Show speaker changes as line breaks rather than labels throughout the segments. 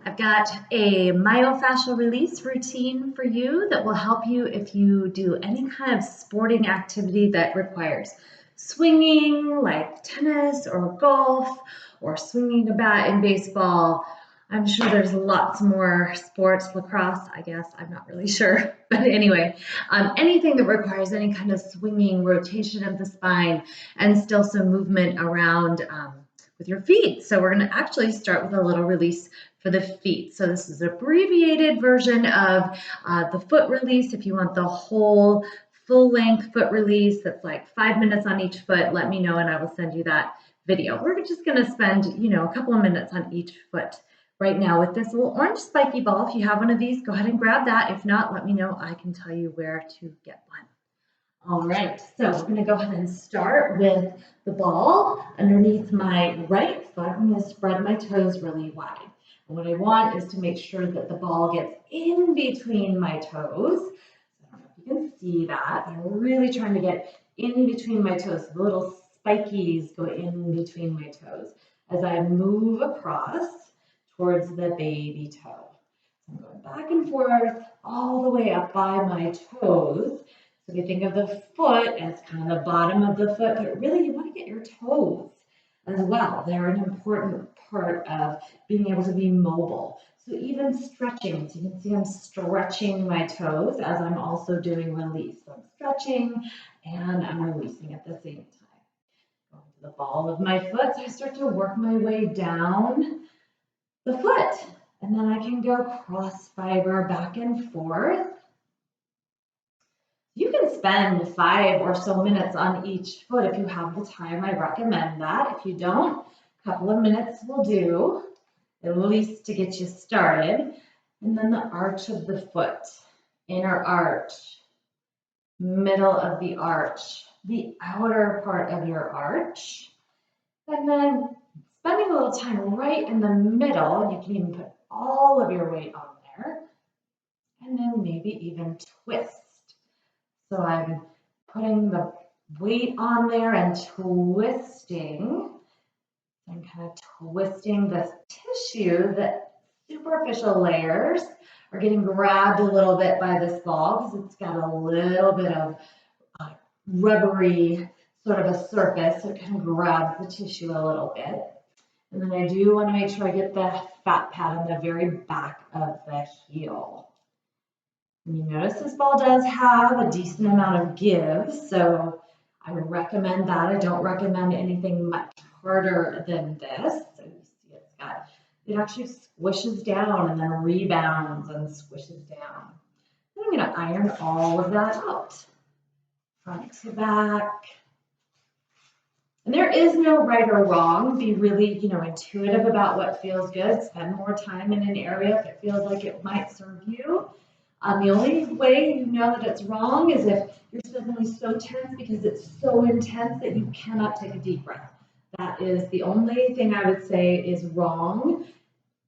I've got a myofascial release routine for you that will help you if you do any kind of sporting activity that requires swinging, like tennis or golf, or swinging a bat in baseball. I'm sure there's lots more sports, lacrosse, I guess, I'm not really sure. But anyway, anything that requires any kind of swinging, rotation of the spine, and still some movement around with your feet. So we're going to actually start with a little release for the feet. So this is an abbreviated version of the foot release. If you want the whole full-length foot release that's like 5 minutes on each foot, let me know and I will send you that video. We're just going to spend, a couple of minutes on each foot right now with this little orange spiky ball. If you have one of these, go ahead and grab that. If not, let me know. I can tell you where to get one. All right, so we're going to go ahead and start with the ball underneath my right foot. I'm going to spread my toes really wide. And what I want is to make sure that the ball gets in between my toes. I don't know if you can see that, but I'm really trying to get in between my toes. The little spikies go in between my toes as I move across towards the baby toe. I'm going back and forth all the way up by my toes. So if you think of the foot as kind of the bottom of the foot, but really you want to get your toes as well. They're an important part of being able to be mobile. So even stretching, so you can see I'm stretching my toes as I'm also doing release. So I'm stretching and I'm releasing at the same time. Going to the ball of my foot, so I start to work my way down the foot. And then I can go cross fiber back and forth. You can spend 5 or so minutes on each foot if you have the time. I recommend that. If you don't, a couple of minutes will do, at least to get you started. And then the arch of the foot, inner arch, middle of the arch, the outer part of your arch. And then spending a little time right in the middle, you can even put all of your weight on there. And then maybe even twist. So I'm putting the weight on there and twisting. I'm kind of twisting the tissue. The superficial layers are getting grabbed a little bit by this ball because it's got a little bit of rubbery sort of a surface. So it kind of grabs the tissue a little bit. And then I do want to make sure I get the fat pad on the very back of the heel. And you notice this ball does have a decent amount of give, so I would recommend that. I don't recommend anything much harder than this. So you see it actually squishes down and then rebounds and squishes down. And I'm going to iron all of that out, front to back. And there is no right or wrong. Be really, intuitive about what feels good. Spend more time in an area if it feels like it might serve you. The only way you know that it's wrong is if you're suddenly so tense because it's so intense that you cannot take a deep breath. That is the only thing I would say is wrong.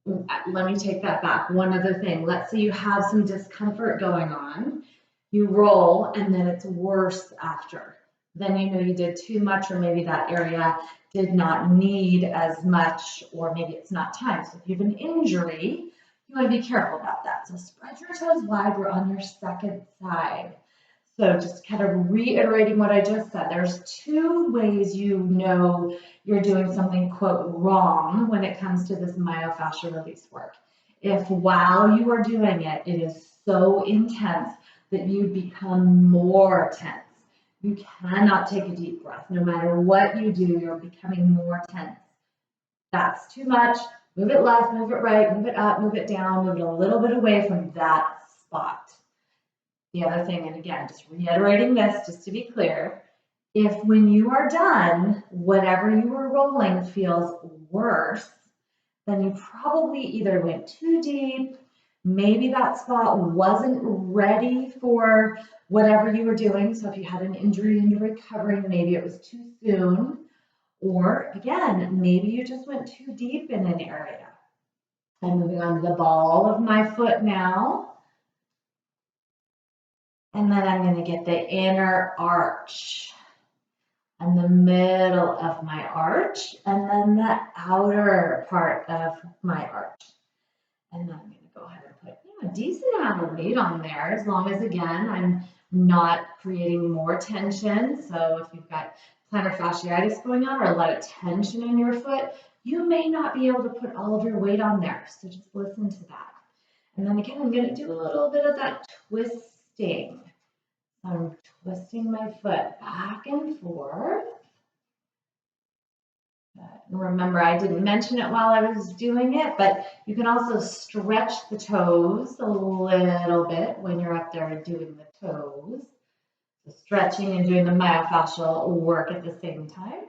Let me take that back. One other thing. Let's say you have some discomfort going on. You roll and then it's worse after. Then you know you did too much, or maybe that area did not need as much, or maybe it's not time. So if you have an injury, you want to be careful about that. So spread your toes wide. We're on your second side. So just kind of reiterating what I just said, there's 2 ways you know you're doing something, quote, wrong when it comes to this myofascial release work. If while you are doing it, it is so intense that you become more tense. You cannot take a deep breath. No matter what you do, you're becoming more tense. That's too much. Move it left, move it right, move it up, move it down, move it a little bit away from that spot. The other thing, and again, just reiterating this, just to be clear, if when you are done, whatever you were rolling feels worse, then you probably either went too deep, maybe that spot wasn't ready for whatever you were doing. So if you had an injury and you're recovering, maybe it was too soon. Or again, maybe you just went too deep in an area. I'm moving on to the ball of my foot now. And then I'm going to get the inner arch and the middle of my arch, and then the outer part of my arch. decent amount of weight on there, as long as, again, I'm not creating more tension. So if you've got plantar fasciitis going on or a lot of tension in your foot, you may not be able to put all of your weight on there. So just listen to that. And then again, I'm going to do a little bit of that twisting. I'm twisting my foot back and forth. And remember, I didn't mention it while I was doing it, but you can also stretch the toes a little bit when you're up there doing the toes. So stretching and doing the myofascial work at the same time.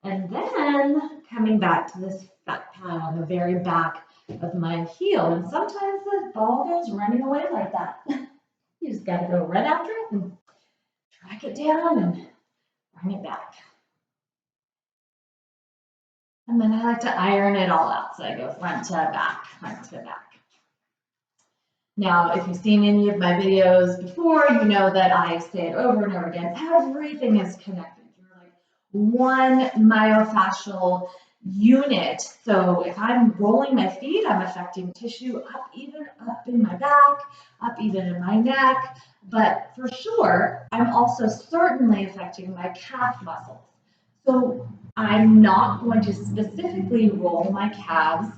And then coming back to this fat pad on the very back of my heel. And sometimes the ball goes running away like that. You just got to go right after it and track it down and bring it back. And then I like to iron it all out. So I go front to back, front to back. Now, if you've seen any of my videos before, you know that I say it over and over again. Everything is connected. You're like one myofascial unit. So if I'm rolling my feet, I'm affecting tissue up in my back, up even in my neck. But for sure, I'm also certainly affecting my calf muscles. So I'm not going to specifically roll my calves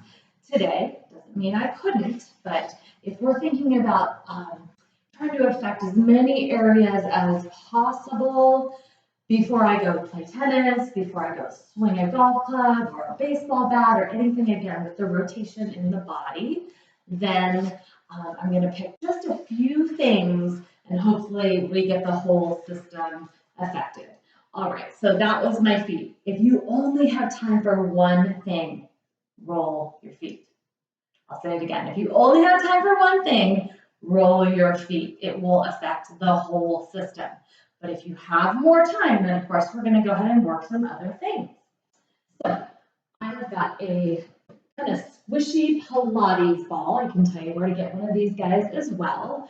today. Doesn't mean I couldn't, but if we're thinking about trying to affect as many areas as possible before I go play tennis, before I go swing a golf club or a baseball bat or anything again with the rotation in the body, then I'm going to pick just a few things and hopefully we get the whole system affected. All right, so that was my feet. If you only have time for one thing, roll your feet. I'll say it again. If you only have time for one thing, roll your feet. It will affect the whole system. But if you have more time, then of course we're going to go ahead and work some other things. So I've got a kind of squishy Pilates ball. I can tell you where to get one of these guys as well.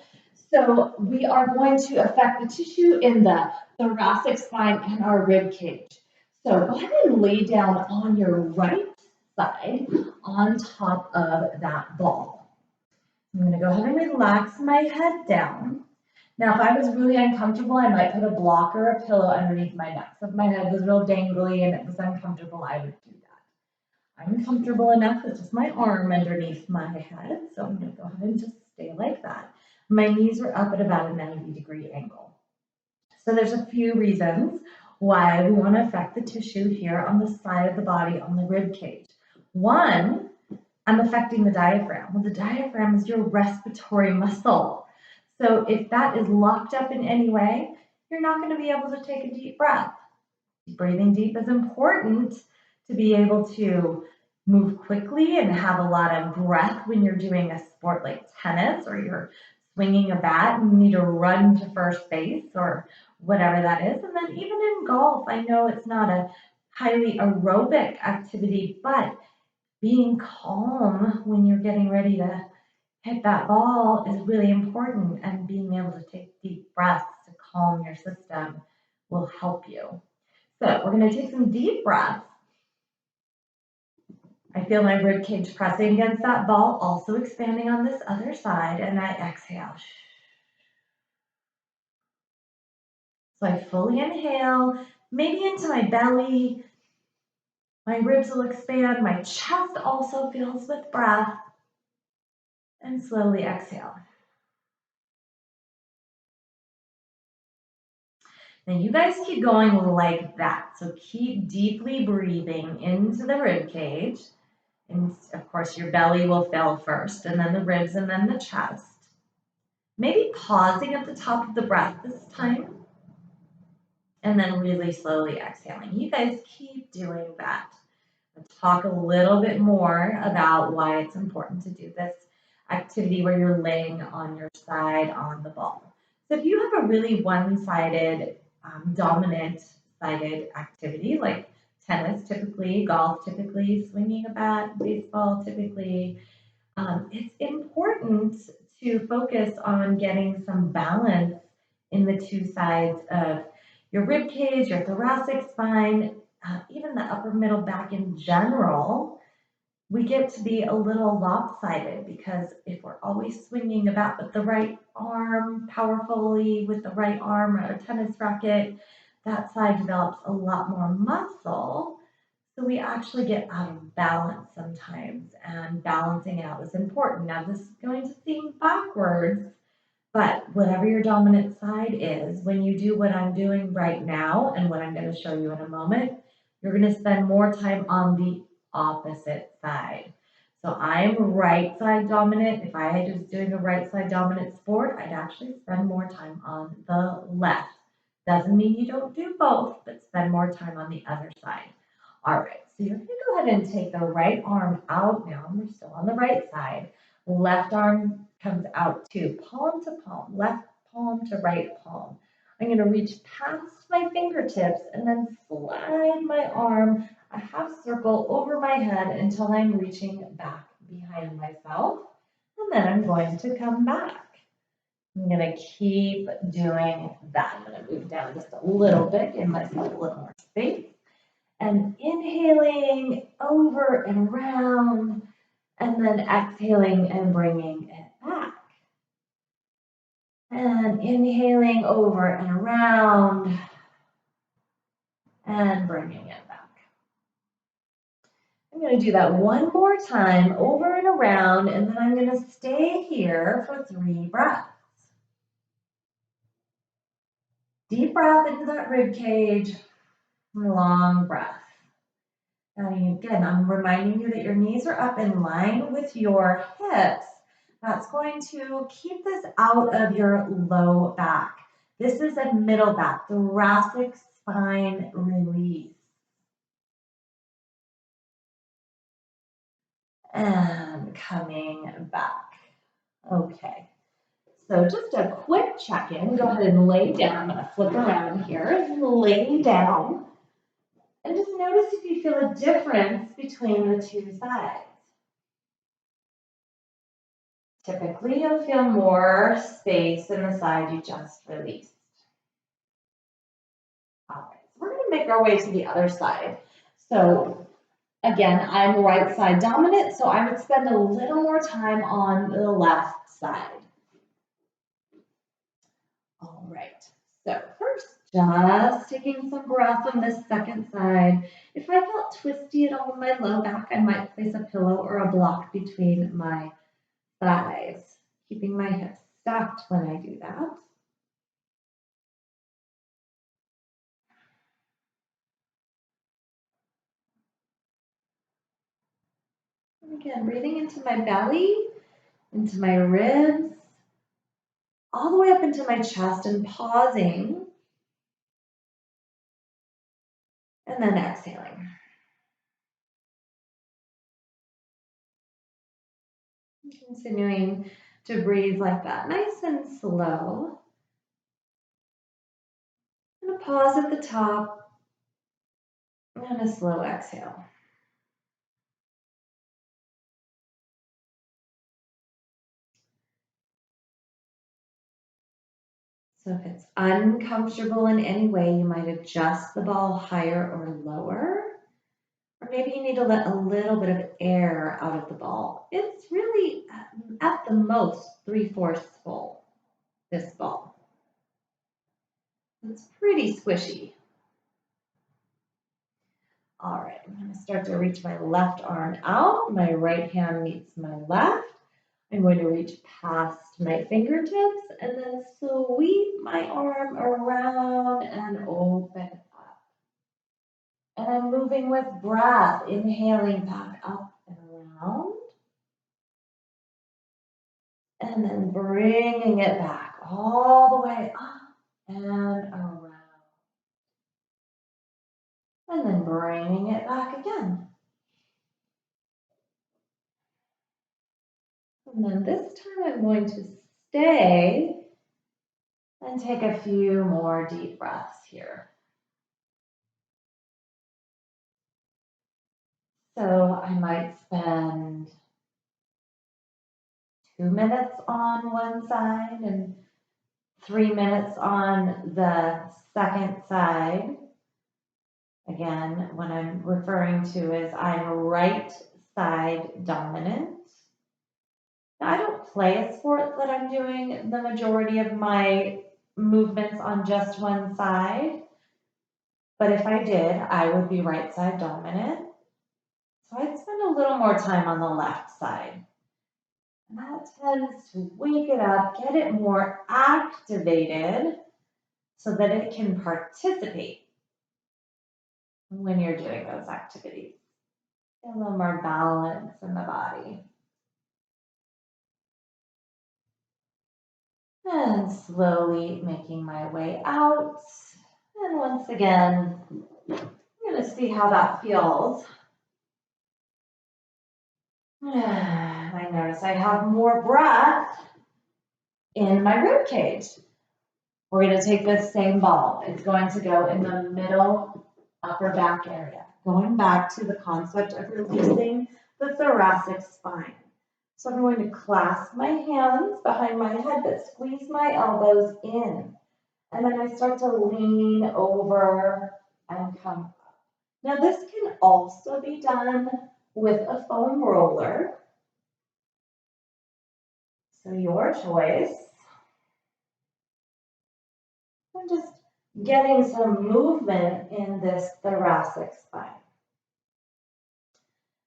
So we are going to affect the tissue in the thoracic spine and our rib cage. So go ahead and lay down on your right side on top of that ball. I'm going to go ahead and relax my head down. Now, if I was really uncomfortable, I might put a block or a pillow underneath my neck. So if my head was real dangly and it was uncomfortable, I would do that. I'm comfortable enough with just my arm underneath my head. So I'm going to go ahead and just stay like that. My knees are up at about a 90-degree angle. So there's a few reasons why we want to affect the tissue here on the side of the body, on the rib cage. One, I'm affecting the diaphragm. Well, the diaphragm is your respiratory muscle. So if that is locked up in any way, you're not going to be able to take a deep breath. Breathing deep is important to be able to move quickly and have a lot of breath when you're doing a sport like tennis or you're swinging a bat and you need to run to first base or whatever that is. And then even in golf, I know it's not a highly aerobic activity, but being calm when you're getting ready to hit that ball is really important, and being able to take deep breaths to calm your system will help you. So we're going to take some deep breaths. I feel my rib cage pressing against that ball, also expanding on this other side, and I exhale. So I fully inhale, maybe into my belly. My ribs will expand. My chest also fills with breath. And slowly exhale. Now you guys keep going like that. So keep deeply breathing into the rib cage. And of course your belly will fill first, and then the ribs, and then the chest. Maybe pausing at the top of the breath this time. And then really slowly exhaling. You guys keep doing that. I'll talk a little bit more about why it's important to do this activity where you're laying on your side on the ball. So if you have a really one-sided, dominant-sided activity like tennis typically, golf typically, swinging a bat, baseball typically, it's important to focus on getting some balance in the two sides of your rib cage, your thoracic spine, even the upper middle back in general,
we get to be a little lopsided because if we're always swinging a bat with the right arm, powerfully with the right arm or a tennis racket, that side develops a lot more muscle. So we actually get out of balance sometimes, and balancing out is important. Now, this is going to seem backwards, but whatever your dominant side is, when you do what I'm doing right now and what I'm going to show you in a moment, you're going to spend more time on the opposite side. So I'm right side dominant. If I was doing a right side dominant sport, I'd actually spend more time on the left. Doesn't mean you don't do both, but spend more time on the other side. All right, so you're going to go ahead and take the right arm out now. We're still on the right side. Left arm comes out too, palm to palm, left palm to right palm. I'm going to reach past my fingertips and then slide my arm a half circle over my head until I'm reaching back behind myself. And then I'm going to come back. I'm going to keep doing that. I'm going to move down just a little bit, give myself a little more space. And inhaling over and around, and then exhaling and bringing it back. And inhaling over and around, and bringing it back. I'm going to do that one more time, over and around, and then I'm going to stay here for 3 breaths. Deep breath into that rib cage, long breath. Now, again, I'm reminding you that your knees are up in line with your hips. That's going to keep this out of your low back. This is a middle back, thoracic spine release. And coming back. Okay. So just a quick check-in. Go ahead and lay down. I'm going to flip around here and lay down. And just notice if you feel a difference between the two sides. Typically, you'll feel more space in the side you just released. All right, so we're going to make our way to the other side. So again, I'm right side dominant, so I would spend a little more time on the left side. All right, so first, just taking some breath on this second side. If I felt twisty at all in my low back, I might place a pillow or a block between my thighs, keeping my hips stacked when I do that. And again, breathing into my belly, into my ribs, all the way up into my chest and pausing, and then exhaling. Continuing to breathe like that, nice and slow. And a pause at the top, and a slow exhale. So if it's uncomfortable in any way, you might adjust the ball higher or lower. Or maybe you need to let a little bit of air out of the ball. It's really, at the most, 3/4 full, this ball. It's pretty squishy. All right, I'm going to start to reach my left arm out. My right hand meets my left. I'm going to reach past my fingertips and then sweep my arm around and open up. And I'm moving with breath, inhaling back up and around. And then bringing it back all the way up and around. And then bringing it back again. And then this time I'm going to stay and take a few more deep breaths here. So I might spend 2 minutes on one side and 3 minutes on the second side. Again, what I'm referring to is I'm right side dominant. Now, I don't play a sport that I'm doing the majority of my movements on just one side, but if I did, I would be right side dominant. So I'd spend a little more time on the left side. And that tends to wake it up, get it more activated so that it can participate when you're doing those activities. Get a little more balance in the body. And slowly making my way out. And once again, I'm going to see how that feels. I notice I have more breath in my rib cage. We're going to take this same ball. It's going to go in the middle upper back area, going back to the concept of releasing the thoracic spine. So I'm going to clasp my hands behind my head, but squeeze my elbows in. And then I start to lean over and come up. Now this can also be done with a foam roller. So your choice. I'm just getting some movement in this thoracic spine.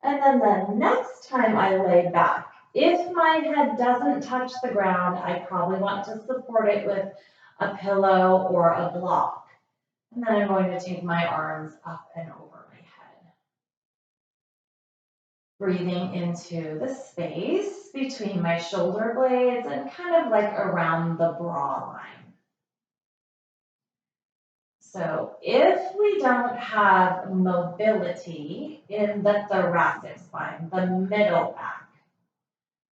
And then the next time I lay back, if my head doesn't touch the ground, I probably want to support it with a pillow or a block. And then I'm going to take my arms up and over my head. Breathing into the space between my shoulder blades and kind of like around the bra line. So if we don't have mobility in the thoracic spine, the middle back,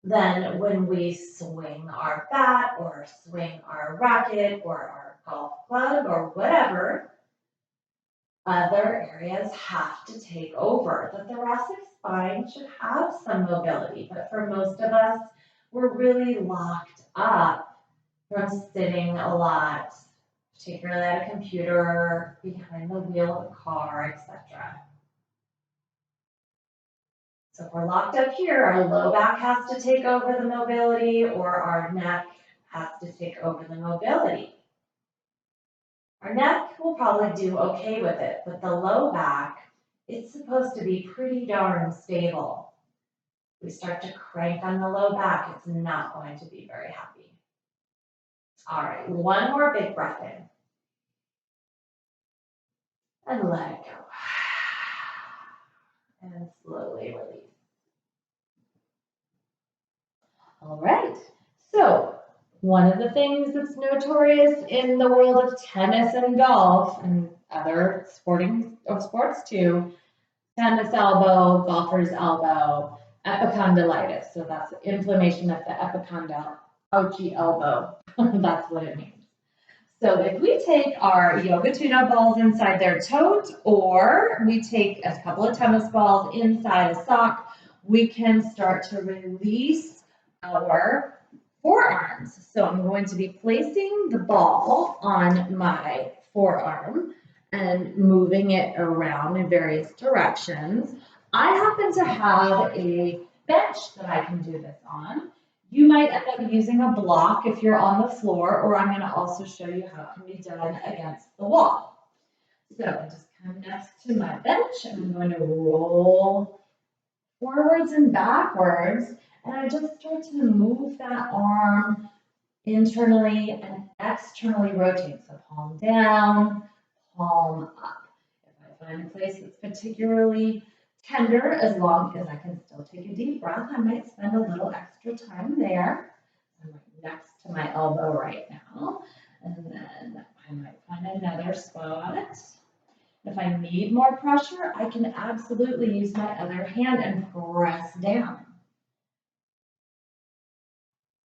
then when we swing our bat or swing our racket or our golf club or whatever, other areas have to take over. The thoracic spine should have some mobility, but for most of us, we're really locked up from sitting a lot, particularly at a computer, behind the wheel of a car, etc. So if we're locked up here, our low back has to take over the mobility, or our neck has to take over the mobility. Our neck will probably do okay with it, but the low back, it's supposed to be pretty darn stable. We start to crank on the low back, it's not going to be very happy. All right, one more big breath in. And let it go. And slowly release. All right, so one of the things that's notorious in the world of tennis and golf and other sports too, tennis elbow, golfer's elbow, epicondylitis. So that's inflammation of the epicondyle, ouchie elbow. That's what it means. So if we take our yoga tune-up balls inside their tote, or we take a couple of tennis balls inside a sock, we can start to release our forearms. So I'm going to be placing the ball on my forearm and moving it around in various directions. I happen to have a bench that I can do this on. You might end up using a block if you're on the floor, or I'm going to also show you how it can be done against the wall. So I just come next to my bench, and I'm going to roll forwards and backwards, and I just start to move that arm internally and externally rotate. So palm down, palm up. If I find a place that's particularly tender, as long as I can still take a deep breath, I might spend a little extra time there. I'm right next to my elbow right now. And then I might find another spot. If I need more pressure, I can absolutely use my other hand and press down.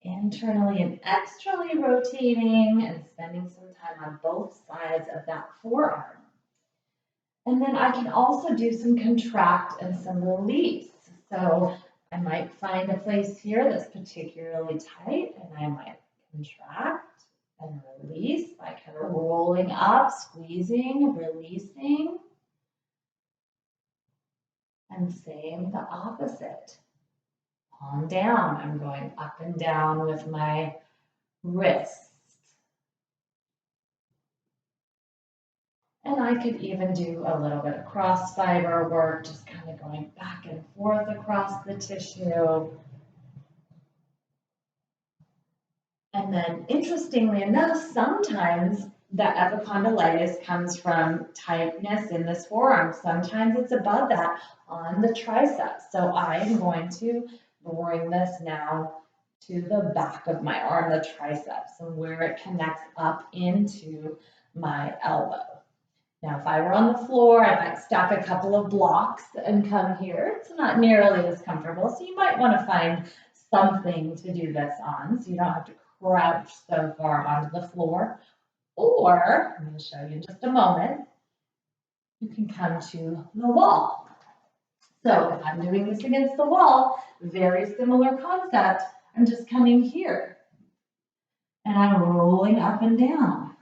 Internally and externally rotating and spending some time on both sides of that forearm. And then I can also do some contract and some release. So I might find a place here that's particularly tight, and I might contract and release by kind of rolling up, squeezing, releasing.
And same the opposite. Palm down. I'm going up and down with my wrists. And I could even do a little bit of cross fiber work, just kind of going back and forth across the tissue. And then interestingly enough, sometimes the epicondylitis comes from tightness in this forearm. Sometimes it's above that on the triceps. So I'm going to bring this now to the back of my arm, the triceps, and where it connects up into my elbow. Now, if I were on the floor, I might stack a couple of blocks and come here. It's not nearly as comfortable, so you might want to find something to do this on so you don't have to crouch so far onto the floor. Or, I'm going to show you in just a moment, you can come to the wall. So if I'm doing this against the wall, very similar concept, I'm just coming here and I'm rolling up and down,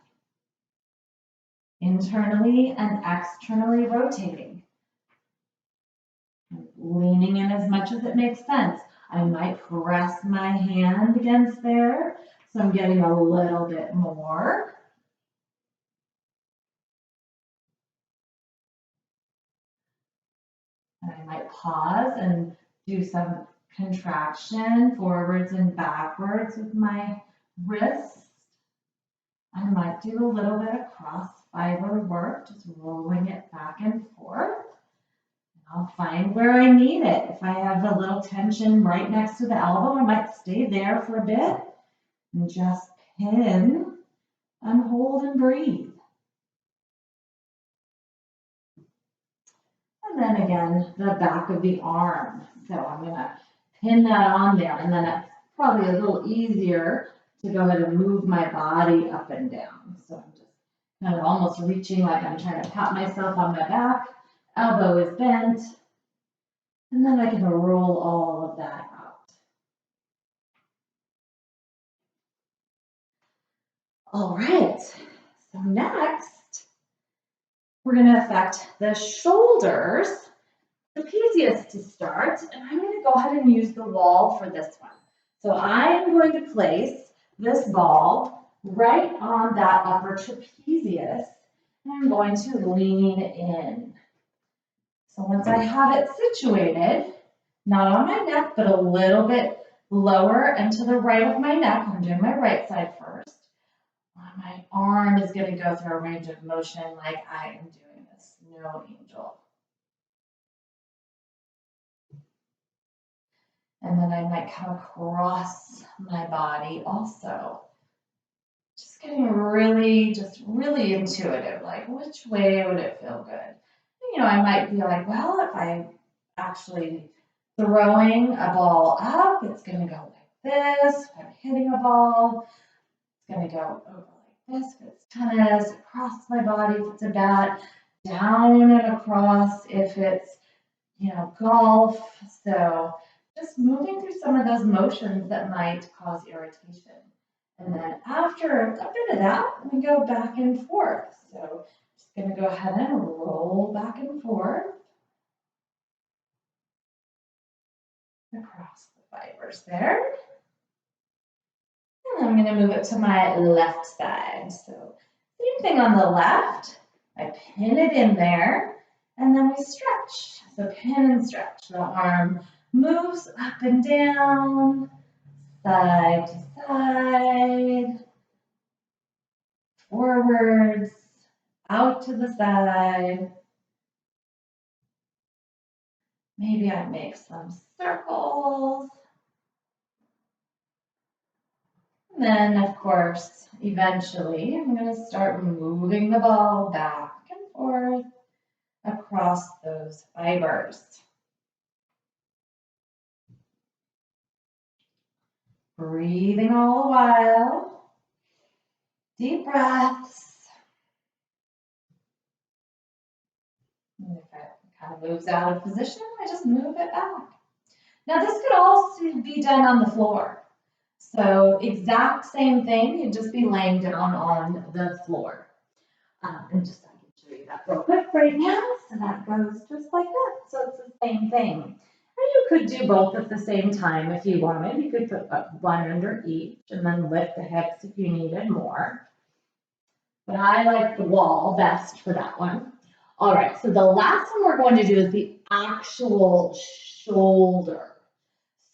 internally and externally rotating, leaning in as much as it makes sense. I might press my hand against there, so I'm getting a little bit more. And I might pause and do some contraction forwards and backwards with my wrist. I might do a little bit of cross fiber work, just rolling it back and forth. I'll find where I need it. If I have a little tension right next to the elbow, I might stay there for a bit and just pin and hold and breathe. And then again, the back of the arm. So I'm going to pin that on there, and then it's probably a little easier to go ahead and move my body up and down. So I'm just kind of almost reaching like I'm trying to pat myself on my back. Elbow is bent. And then I can roll all of that out. All right, so next, we're going to affect the shoulders. Trapezius to start, and I'm going to go ahead and use the wall for this one. So I am going to place this ball right on that upper trapezius, and I'm going to lean in. So once I have it situated, not on my neck, but a little bit lower and to the right of my neck, I'm doing my right side first. My arm is going to go through a range of motion like I am doing a snow angel. And then I might come across my body also. Just getting really intuitive, like which way would it feel good? You know, I might be like, well, if I'm actually throwing a ball up, it's going to go like this. If I'm hitting a ball, it's going to go over like this. If it's tennis, across my body if it's a bat, down and across if it's, you know, golf. So just moving through some of those motions that might cause irritation. And then after a bit of that, we go back and forth. So just going to go ahead and roll back and forth across the fibers there. And I'm going to move it to my left side. So same thing on the left. I pin it in there and then we stretch. So pin and stretch. The arm moves up and down, side to side, forwards, out to the side. Maybe I make some circles. And then, of course, eventually, I'm going to start moving the ball back and forth across those fibers. Breathing all the while. Deep breaths. And if it kind of moves out of position, I just move it back. Now, this could also be done on the floor. So exact same thing, you'd just be laying down on the floor. And just so I can show you
up real quick right now. So that goes just like that. So it's the same thing. And you could do both at the same time if you wanted. You could put one under each and then lift the hips if you needed more. But I like the wall best for that one. All right, so the last one we're going to do is the actual shoulder.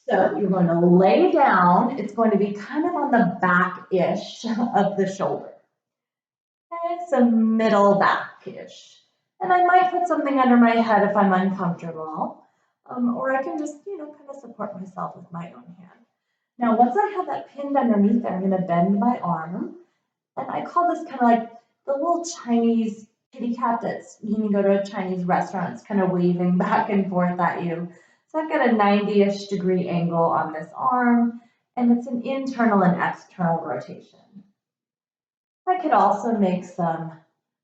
So you're going to lay down. It's going to be kind of on the back-ish of the shoulder. Okay, so middle back-ish. And I might put something under my head if I'm uncomfortable. Or I can just, kind of support myself with my own hand. Now, once I have that pinned underneath there, I'm going to bend my arm. And I call this kind of like the little Chinese kitty cat that's, you go to a Chinese restaurant, it's kind of waving back and forth at you. So I've got a 90-ish degree angle on this arm, and it's an internal and external rotation. I could also make some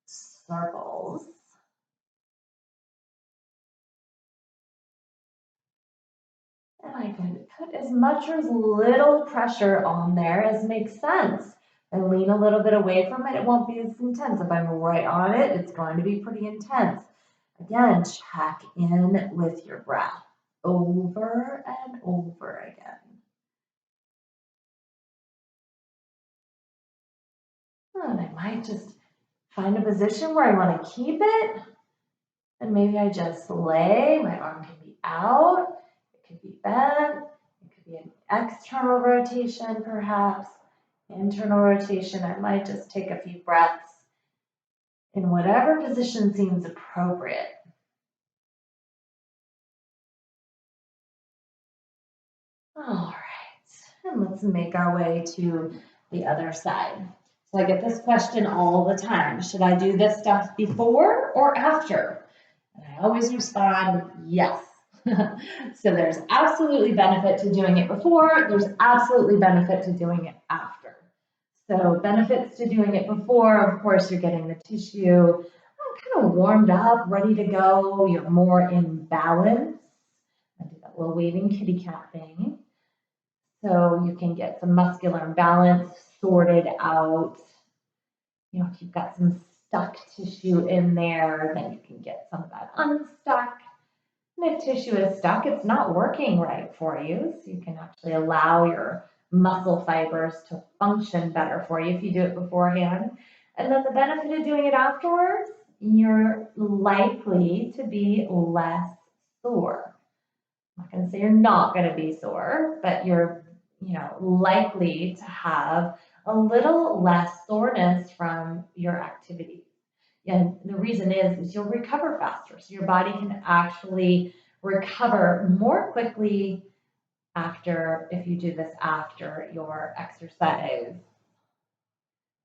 circles. And I can put as much or as little pressure on there as makes sense. And lean a little bit away from it, it won't be as intense. If I'm right on it, it's going to be pretty intense. Again, check in with your breath over and over again. And I might just find a position where I want to keep it. And maybe I just lay, my arm can be out, it could be bent, it could be an external rotation perhaps, internal rotation. I might just take a few breaths in whatever position seems appropriate. All right, and let's make our way to the other side. So I get this question all the time. Should I do this stuff before or after? And I always respond, yes. So there's absolutely benefit to doing it before. There's absolutely benefit to doing it after. So benefits to doing it before, of course, you're getting the tissue kind of warmed up, ready to go. You're more in balance. I do that little waving kitty cat thing. So you can get some muscular imbalance sorted out. If you've got some stuck tissue in there, then you can get some of that unstuck. And if tissue is stuck, it's not working right for you. So you can actually allow your muscle fibers to function better for you if you do it beforehand. And then the benefit of doing it afterwards, you're likely to be less sore. I'm not going to say you're not going to be sore, but you're likely to have a little less soreness from your activity. And the reason is you'll recover faster. So your body can actually recover more quickly if you do this after your exercise.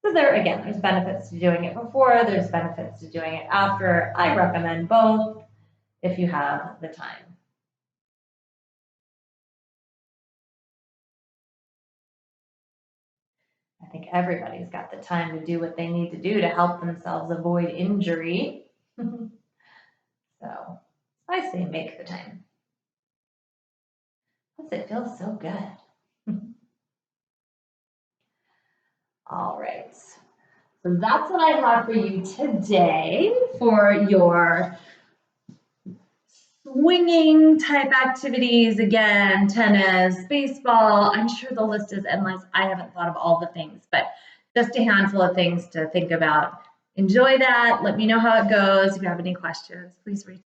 So there's benefits to doing it before, there's benefits to doing it after. I recommend both if you have the time. I think everybody's got the time to do what they need to do to help themselves avoid injury. So I say make the time. Plus it feels so good. All right. So that's what I have for you today for your swinging type activities. Again, tennis, baseball. I'm sure the list is endless. I haven't thought of all the things, but just a handful of things to think about. Enjoy that. Let me know how it goes. If you have any questions, please reach